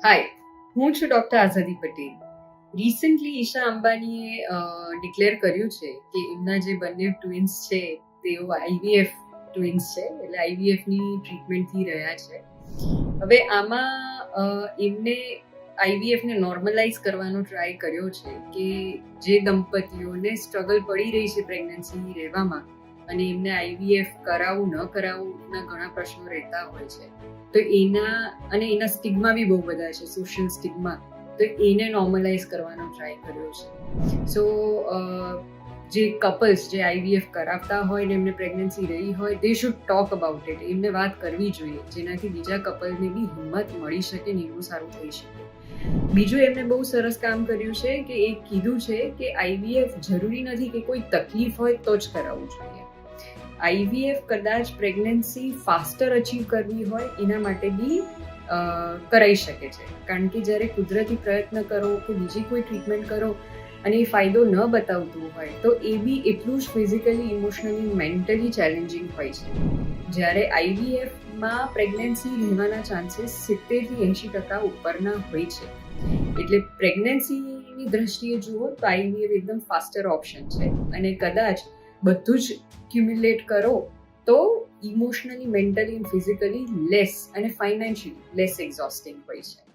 હાય, હું છું ડોક્ટર આઝાદી પટેલ. રિસન્ટલી ઈશા અંબાણીએ ડિક્લેર કર્યું છે કે એમના જે બંને ટ્વિન્સ છે તેઓ આઈવીએફ ટ્વિન્સ છે, એટલે આઈવીએફની ટ્રીટમેન્ટથી રહ્યા છે. હવે આમાં એમને આઈવીએફને નોર્મલાઇઝ કરવાનો ટ્રાય કર્યો છે કે જે દંપતીઓને સ્ટ્રગલ પડી રહી છે પ્રેગ્નન્સી રહેવામાં અને એમને આઈવીએફ કરાવવું ન કરાવવુંના ઘણા પ્રશ્નો રહેતા હોય છે, તો એના સ્ટિગ્મા બી બહુ બધા છે, સોશિયલ સ્ટિગ્મા, તો એને નોર્મલાઇઝ કરવાનો ટ્રાય કર્યો છે. સો જે કપલ્સ જે આઈવીએફ કરાવતા હોય ને એમને પ્રેગ્નન્સી રહી હોય, they should talk about it. એમને વાત કરવી જોઈએ, જેનાથી બીજા કપલને બી હિંમત મળી શકે ને એનું સારું થઈ શકે. બીજું એમને બહુ સરસ કામ કર્યું છે કે એ કીધું છે કે આઈવીએફ જરૂરી નથી કે કોઈ તકલીફ હોય તો જ કરાવવું જોઈએ. આઈવીએફ કદાચ પ્રેગ્નન્સી ફાસ્ટર અચીવ કરવી હોય એના માટે બી કરાઈ શકે છે, કારણ કે જ્યારે કુદરતી પ્રયત્ન કરો કે બીજી કોઈ ટ્રીટમેન્ટ કરો અને એ ફાયદો ન બતાવતું હોય તો એ બી એટલું જ ફિઝિકલી, ઇમોશનલી, મેન્ટલી ચેલેન્જિંગ હોય છે. જ્યારે આઈવીએફમાં પ્રેગ્નન્સી રહેવાના ચાન્સીસ 70-80% ઉપરના હોય છે. એટલે પ્રેગ્નન્સીની દ્રષ્ટિએ જુઓ તો આઈવીએફ એકદમ ફાસ્ટર ઓપ્શન છે, અને કદાચ બધું જ ક્યુમ્યુલેટ કરો તો ઇમોશનલી, મેન્ટલી, ફિઝિકલી લેસ અને ફાઇનાન્શિયલી લેસ એક્ઝોસ્ટિંગ હોય છે.